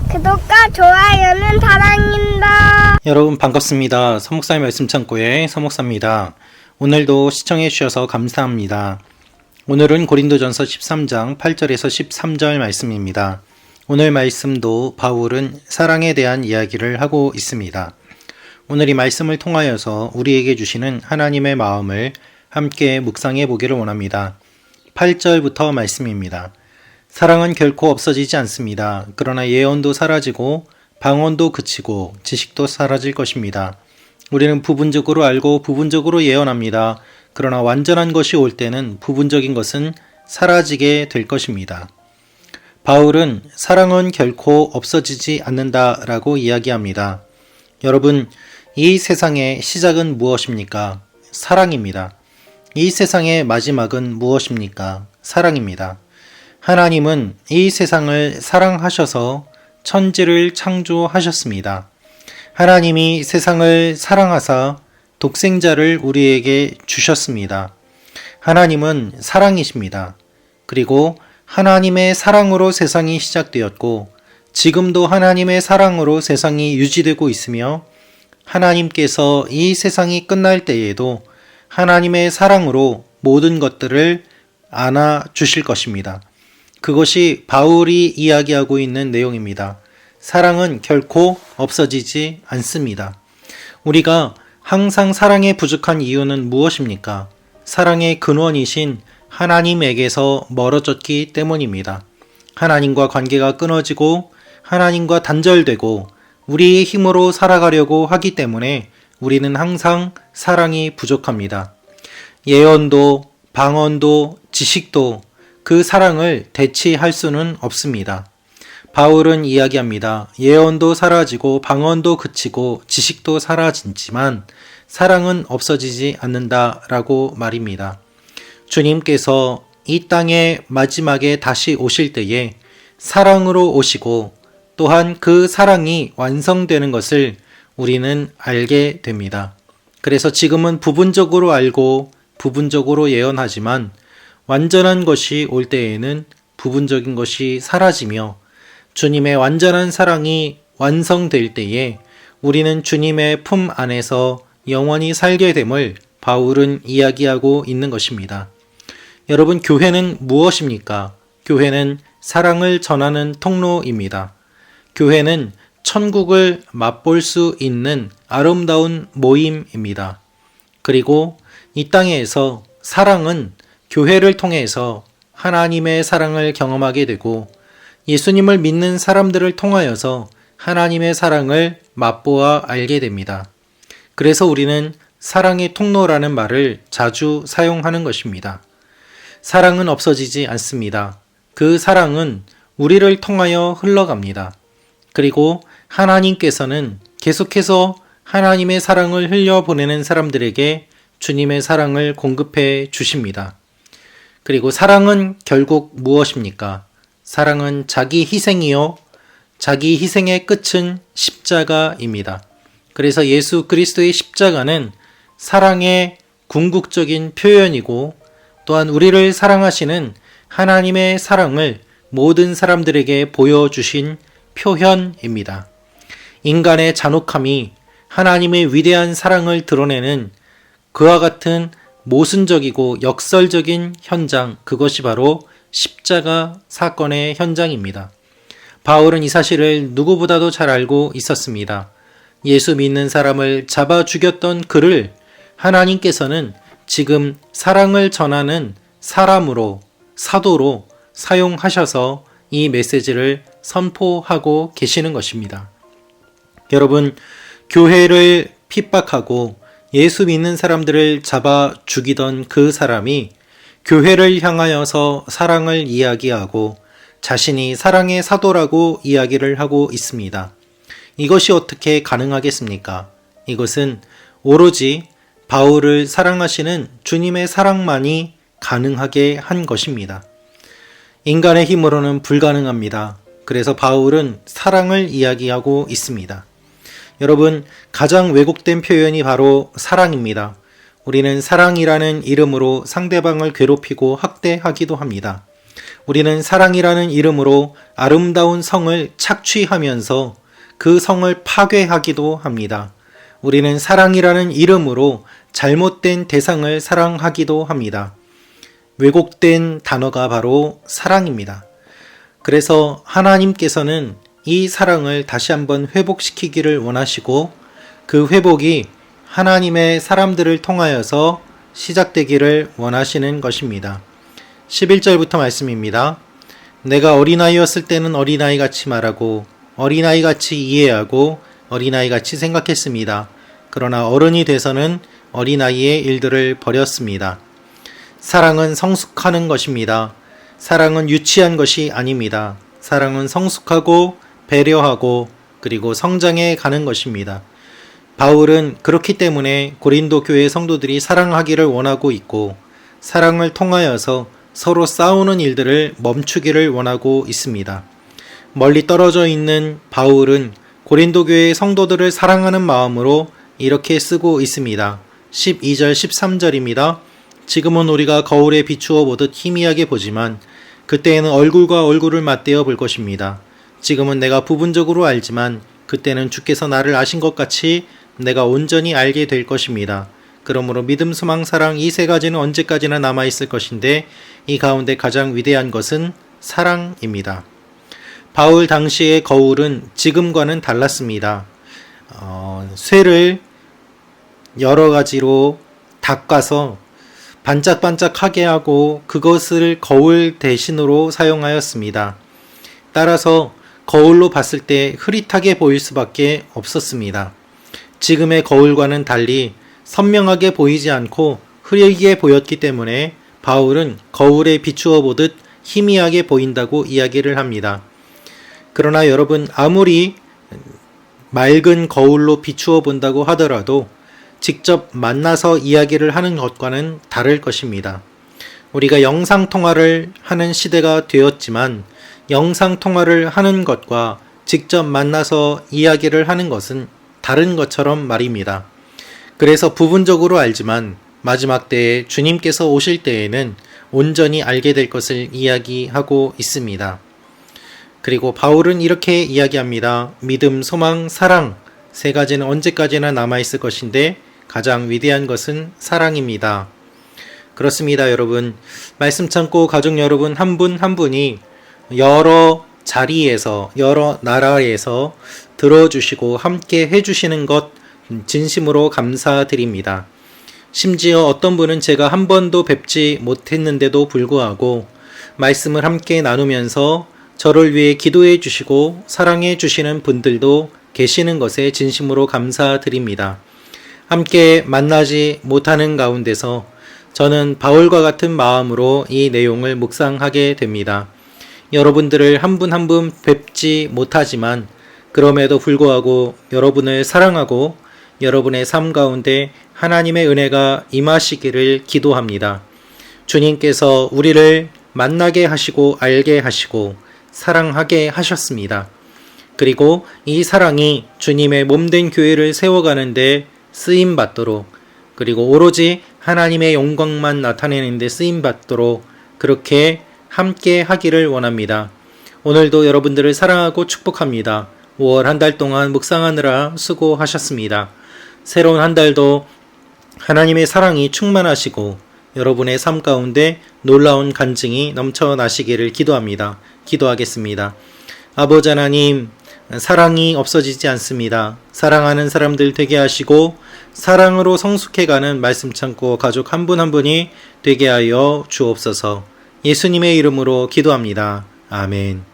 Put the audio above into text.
구독과 좋아요는 사랑입니다. 여러분 반갑습니다. 서목사의 말씀 창고의 서목사입니다. 오늘도 시청해 주셔서 감사합니다. 오늘은 고린도전서 13장 8절에서 13절 말씀입니다. 오늘 말씀도 바울은 사랑에 대한 이야기를 하고 있습니다. 오늘 이 말씀을 통하여서 우리에게 주시는 하나님의 마음을 함께 묵상해 보기를 원합니다. 8절부터 말씀입니다. 사랑은 결코 없어지지 않습니다. 그러나 예언도 사라지고 방언도 그치고 지식도 사라질 것입니다. 우리는 부분적으로 알고 부분적으로 예언합니다. 그러나 완전한 것이 올 때는 부분적인 것은 사라지게 될 것입니다. 바울은 사랑은 결코 없어지지 않는다라고 이야기합니다. 여러분, 이 세상의 시작은 무엇입니까? 사랑입니다. 이 세상의 마지막은 무엇입니까? 사랑입니다. 하나님은 이 세상을 사랑하셔서 천지를 창조하셨습니다. 하나님이 세상을 사랑하사 독생자를 우리에게 주셨습니다. 하나님은 사랑이십니다. 그리고 하나님의 사랑으로 세상이 시작되었고 지금도 하나님의 사랑으로 세상이 유지되고 있으며 하나님께서 이 세상이 끝날 때에도 하나님의 사랑으로 모든 것들을 안아 주실 것입니다. 그것이 바울이 이야기하고 있는 내용입니다. 사랑은 결코 없어지지 않습니다. 우리가 항상 사랑에 부족한 이유는 무엇입니까? 사랑의 근원이신 하나님에게서 멀어졌기 때문입니다. 하나님과 관계가 끊어지고 하나님과 단절되고 우리의 힘으로 살아가려고 하기 때문에 우리는 항상 사랑이 부족합니다. 예언도, 방언도, 지식도 그 사랑을 대체할 수는 없습니다. 바울은 이야기합니다. 예언도 사라지고 방언도 그치고 지식도 사라지지만 사랑은 없어지지 않는다라고 말입니다. 주님께서 이 땅의 마지막에 다시 오실 때에 사랑으로 오시고 또한 그 사랑이 완성되는 것을 우리는 알게 됩니다. 그래서 지금은 부분적으로 알고 부분적으로 예언하지만 완전한 것이 올 때에는 부분적인 것이 사라지며 주님의 완전한 사랑이 완성될 때에 우리는 주님의 품 안에서 영원히 살게 됨을 바울은 이야기하고 있는 것입니다. 여러분, 교회는 무엇입니까? 교회는 사랑을 전하는 통로입니다. 교회는 천국을 맛볼 수 있는 아름다운 모임입니다. 그리고 이 땅에서 사랑은 교회를 통해서 하나님의 사랑을 경험하게 되고 예수님을 믿는 사람들을 통하여서 하나님의 사랑을 맛보아 알게 됩니다. 그래서 우리는 사랑의 통로라는 말을 자주 사용하는 것입니다. 사랑은 없어지지 않습니다. 그 사랑은 우리를 통하여 흘러갑니다. 그리고 하나님께서는 계속해서 하나님의 사랑을 흘려보내는 사람들에게 주님의 사랑을 공급해 주십니다. 그리고 사랑은 결국 무엇입니까? 사랑은 자기 희생이요. 자기 희생의 끝은 십자가입니다. 그래서 예수 그리스도의 십자가는 사랑의 궁극적인 표현이고 또한 우리를 사랑하시는 하나님의 사랑을 모든 사람들에게 보여주신 표현입니다. 인간의 잔혹함이 하나님의 위대한 사랑을 드러내는 그와 같은 모순적이고 역설적인 현장, 그것이 바로 십자가 사건의 현장입니다. 바울은 이 사실을 누구보다도 잘 알고 있었습니다. 예수 믿는 사람을 잡아 죽였던 그를 하나님께서는 지금 사랑을 전하는 사람으로, 사도로 사용하셔서 이 메시지를 선포하고 계시는 것입니다. 여러분, 교회를 핍박하고 예수 믿는 사람들을 잡아 죽이던 그 사람이 교회를 향하여서 사랑을 이야기하고 자신이 사랑의 사도라고 이야기를 하고 있습니다. 이것이 어떻게 가능하겠습니까? 이것은 오로지 바울을 사랑하시는 주님의 사랑만이 가능하게 한 것입니다. 인간의 힘으로는 불가능합니다. 그래서 바울은 사랑을 이야기하고 있습니다. 여러분, 가장 왜곡된 표현이 바로 사랑입니다. 우리는 사랑이라는 이름으로 상대방을 괴롭히고 학대하기도 합니다. 우리는 사랑이라는 이름으로 아름다운 성을 착취하면서 그 성을 파괴하기도 합니다. 우리는 사랑이라는 이름으로 잘못된 대상을 사랑하기도 합니다. 왜곡된 단어가 바로 사랑입니다. 그래서 하나님께서는 이 사랑을 다시 한번 회복시키기를 원하시고 그 회복이 하나님의 사람들을 통하여서 시작되기를 원하시는 것입니다. 11절부터 말씀입니다. 내가 어린아이였을 때는 어린아이같이 말하고 어린아이같이 이해하고 어린아이같이 생각했습니다. 그러나 어른이 돼서는 어린아이의 일들을 버렸습니다. 사랑은 성숙하는 것입니다. 사랑은 유치한 것이 아닙니다. 사랑은 성숙하고 배려하고 그리고 성장해 가는 것입니다. 바울은 그렇기 때문에 고린도 교회 성도들이 사랑하기를 원하고 있고 사랑을 통하여서 서로 싸우는 일들을 멈추기를 원하고 있습니다. 멀리 떨어져 있는 바울은 고린도 교회의 성도들을 사랑하는 마음으로 이렇게 쓰고 있습니다. 12절 13절입니다. 지금은 우리가 거울에 비추어 보듯 희미하게 보지만 그때에는 얼굴과 얼굴을 맞대어 볼 것입니다. 지금은 내가 부분적으로 알지만 그때는 주께서 나를 아신 것 같이 내가 온전히 알게 될 것입니다. 그러므로 믿음, 소망, 사랑 이 세 가지는 언제까지나 남아있을 것인데 이 가운데 가장 위대한 것은 사랑입니다. 바울 당시의 거울은 지금과는 달랐습니다. 쇠를 여러 가지로 닦아서 반짝반짝하게 하고 그것을 거울 대신으로 사용하였습니다. 따라서 거울로 봤을 때 흐릿하게 보일 수밖에 없었습니다. 지금의 거울과는 달리 선명하게 보이지 않고 흐리게 보였기 때문에 바울은 거울에 비추어 보듯 희미하게 보인다고 이야기를 합니다. 그러나 여러분, 아무리 맑은 거울로 비추어 본다고 하더라도 직접 만나서 이야기를 하는 것과는 다를 것입니다. 우리가 영상통화를 하는 시대가 되었지만 영상통화를 하는 것과 직접 만나서 이야기를 하는 것은 다른 것처럼 말입니다. 그래서 부분적으로 알지만 마지막 때에 주님께서 오실 때에는 온전히 알게 될 것을 이야기하고 있습니다. 그리고 바울은 이렇게 이야기합니다. 믿음, 소망, 사랑 세 가지는 언제까지나 남아있을 것인데 가장 위대한 것은 사랑입니다. 그렇습니다, 여러분. 말씀 참고 가족 여러분 한 분 한 분이 여러 자리에서 여러 나라에서 들어주시고 함께 해주시는 것 진심으로 감사드립니다. 심지어 어떤 분은 제가 한 번도 뵙지 못했는데도 불구하고 말씀을 함께 나누면서 저를 위해 기도해 주시고 사랑해 주시는 분들도 계시는 것에 진심으로 감사드립니다. 함께 만나지 못하는 가운데서 저는 바울과 같은 마음으로 이 내용을 묵상하게 됩니다. 여러분들을 한 분 한 분 뵙지 못하지만 그럼에도 불구하고 여러분을 사랑하고 여러분의 삶 가운데 하나님의 은혜가 임하시기를 기도합니다. 주님께서 우리를 만나게 하시고 알게 하시고 사랑하게 하셨습니다. 그리고 이 사랑이 주님의 몸된 교회를 세워가는데 쓰임받도록, 그리고 오로지 하나님의 영광만 나타내는 데 쓰임받도록 그렇게 함께 하기를 원합니다. 오늘도 여러분들을 사랑하고 축복합니다. 5월 한 달 동안 묵상하느라 수고하셨습니다. 새로운 한 달도 하나님의 사랑이 충만하시고 여러분의 삶 가운데 놀라운 간증이 넘쳐나시기를 기도합니다. 기도하겠습니다. 아버지 하나님, 사랑이 없어지지 않습니다. 사랑하는 사람들 되게 하시고 사랑으로 성숙해가는 말씀 참고 가족 한 분 한 분이 되게 하여 주옵소서. 예수님의 이름으로 기도합니다. 아멘.